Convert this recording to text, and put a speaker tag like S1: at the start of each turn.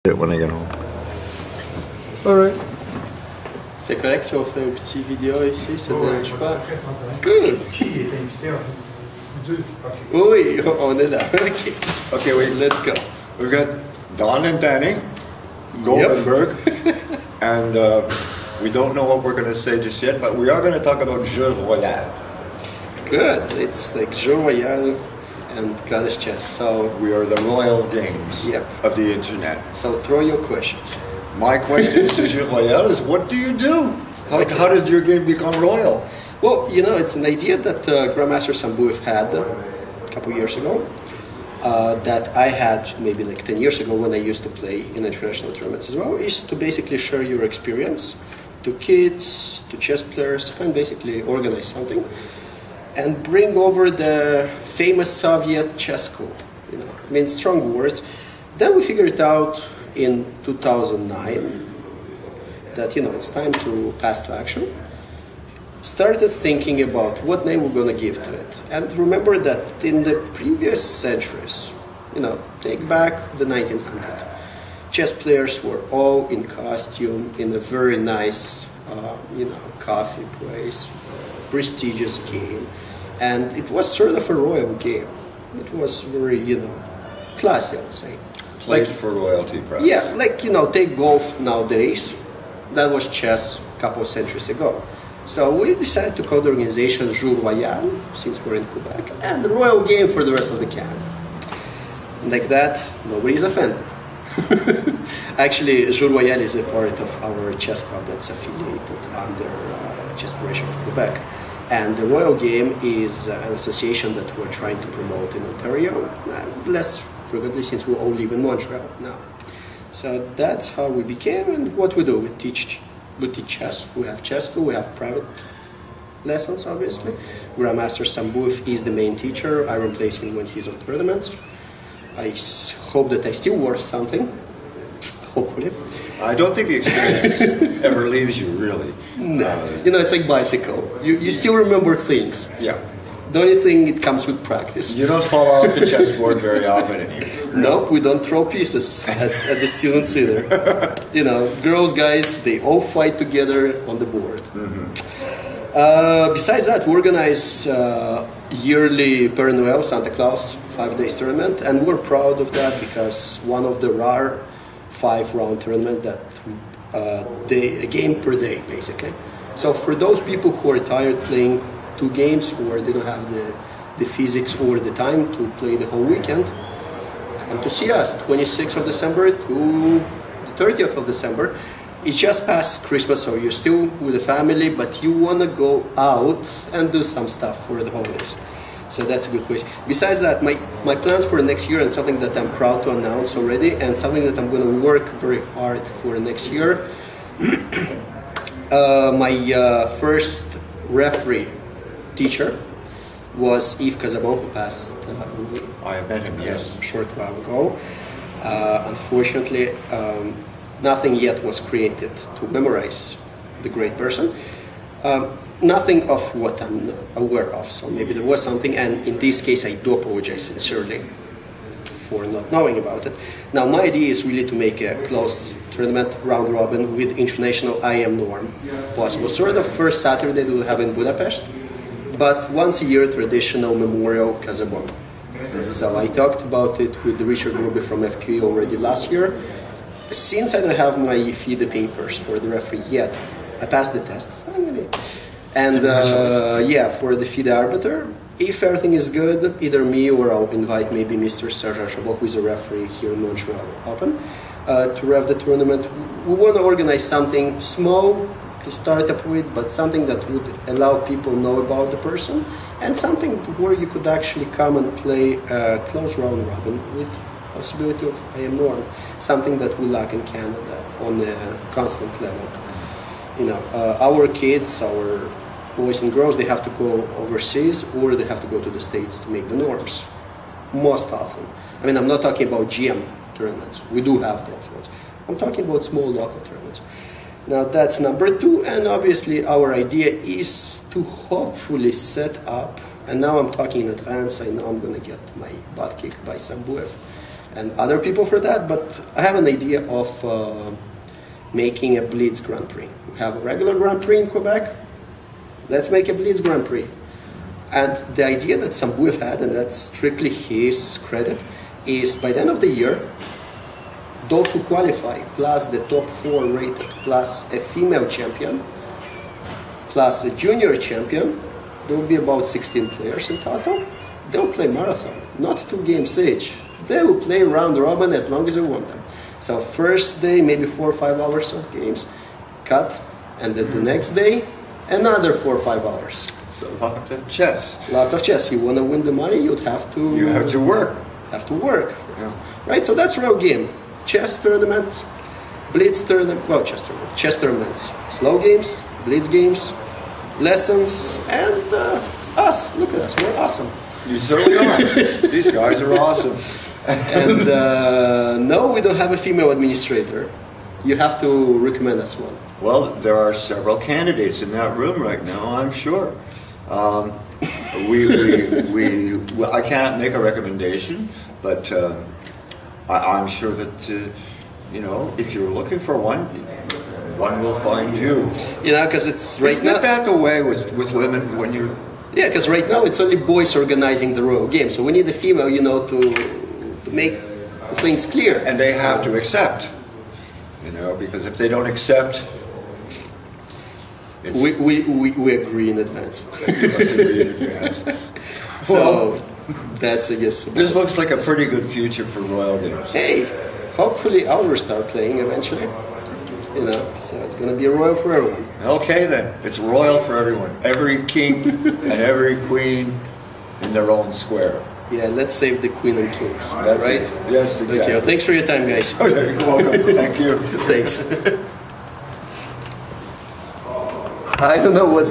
S1: When I get home. Alright.
S2: C'est correct si on fait un petit vidéo ici, ça ne dérange pas?
S1: Good.
S3: Qui est invité en fait? Vous deux?
S2: Oui, on est là.
S1: Okay, wait.
S2: Let's go.
S1: We've got Don and Danny Goldenberg, and we don't know what we're going to say just yet, but we are going to talk about Jeu Royal.
S2: Good. It's like Jeu Royal and Scottish chess. So
S1: We are the royal games
S2: Yep.
S1: of the internet.
S2: so throw your questions.
S1: My question to Jeu Royal is, what do you do? How did your game become royal?
S2: Well, you know, it's an idea that Grandmaster Sambuev had a couple years ago. That I had maybe like 10 years ago when I used to play in international tournaments as well, is to basically share your experience to kids, to chess players, and basically organize something and bring over the famous Soviet chess school. You know, I mean, strong words. Then we figured it out in 2009 that, you know, it's time to pass to action. Started thinking about what name we're going to give to it. And remember that in the previous centuries, you know, take back the 1900s, chess players were all in costume in a very nice, you know, coffee place, prestigious game. And it was sort of a royal game. It was very, you know, classy, I would say.
S1: Played for royalty, perhaps.
S2: Yeah, like, you know, take golf nowadays. That was chess a couple of centuries ago. So we decided to call the organization Jeu Royal, since we're in Quebec, and the royal game for the rest of the Canada. Like that, nobody is offended. Actually, Jeu Royal is a part of our chess club that's affiliated under Chess Federation of Quebec. And the Royal Game is an association that we're trying to promote in Ontario, less frequently since we all live in Montreal now. So that's how we became, and what we do, we teach chess. We have chess school, we have private lessons, obviously. Grandmaster Sambuev is the main teacher. I replace him when he's on tournaments. I hope that I still worth something, hopefully.
S1: I don't think the experience ever leaves you, really.
S2: No. You know, it's like bicycle. You still remember things.
S1: Yeah.
S2: The only thing, it comes with practice.
S1: You don't fall off the chessboard very often anymore.
S2: Nope, we don't throw pieces at the students either. You know, girls, guys, they all fight together on the board. Besides that, we organize yearly Père Noël, Santa Claus, 5 days tournament, and we're proud of that because one of the rare 5-round tournament that a game per day, basically. So for those people who are tired playing 2 games or they don't have the physics or the time to play the whole weekend, come to see us, 26th of December to the 30th of December. It's just past Christmas, so you're still with the family, but you want to go out and do some stuff for the holidays. So that's a good place. Besides that, my plans for next year, and something that I'm proud to announce already, and something that I'm going to work very hard for next year, my first referee teacher was Yves Casabon, who passed
S1: I have met him, yes.
S2: a short while ago. Unfortunately, nothing yet was created to memorize the great person. Nothing of what I'm aware of, so maybe there was something, and in this case I do apologize sincerely for not knowing about it. Now my idea is really to make a close tournament round robin with international IM norm possible. Sort of first Saturday that we'll have in Budapest, but once a year traditional memorial Casabon. So I talked about it with Richard Ruby from FQ already last year. Since I don't have my FIDE papers for the referee yet, I passed the test finally. And yeah, for the FIDE arbiter, if everything is good, either me or I'll invite maybe Mr. Serge Chabot, who is a referee here in Montreal Open, to ref the tournament. We want to organize something small to start up with, but something that would allow people know about the person, and something where you could actually come and play a close round robin with possibility of IM norm, something that we lack in Canada on a constant level. You know, our kids, our boys and girls, they have to go overseas or they have to go to the States to make the norms, most often. I mean, I'm not talking about GM tournaments. We do have those ones. I'm talking about small local tournaments. Now that's number 2, and obviously our idea is to hopefully set up, and now I'm talking in advance, I know I'm going to get my butt kicked by Sambuev, and other people for that, but I have an idea of making a Blitz Grand Prix. We have a regular Grand Prix in Quebec. Let's make a Blitz Grand Prix. And the idea that Sambu have had, and that's strictly his credit, is by the end of the year, those who qualify, plus the top 4 rated, plus a female champion, plus a junior champion, there will be about 16 players in total. They will play marathon, not 2 games each. They will play round robin as long as you want them. So first day, maybe 4 or 5 hours of games, cut, and then the next day, another 4 or 5 hours.
S1: It's a lot of chess.
S2: Lots of chess. You want to win the money, you'd have to...
S1: You have to work.
S2: Have to work.
S1: Yeah.
S2: Right? So that's real game. Chess tournaments, Blitz tournament, well, chess tournaments, slow games, Blitz games, lessons, and us. Look at us. We're awesome.
S1: You certainly are. These guys are awesome.
S2: And no, we don't have a female administrator. You have to recommend us one.
S1: Well, there are several candidates in that room right now, I'm sure. Well, I cannot make a recommendation, but I'm sure that, you know, if you're looking for one will find you.
S2: You know, because it's right
S1: Isn't
S2: now...
S1: that the way with women when you're...
S2: Yeah, because right now it's only boys organizing the royal game, so we need a female, you know, to make things clear.
S1: And they have to accept, you know, because if they don't accept, it's,
S2: we agree in advance.
S1: you must agree in advance.
S2: So that's, I guess.
S1: This looks like a pretty good future for Royal Games.
S2: Hey, hopefully I'll start playing eventually. You know, so it's going to be a royal for everyone.
S1: Okay then, it's royal for everyone. Every king and every queen in their own square.
S2: Yeah, let's save the queen and kings.
S1: That's
S2: right?
S1: it. Yes, exactly.
S2: Okay, well, thanks for your time, guys.
S1: Oh, yeah, you're welcome. Thank you.
S2: Thanks. I don't know what's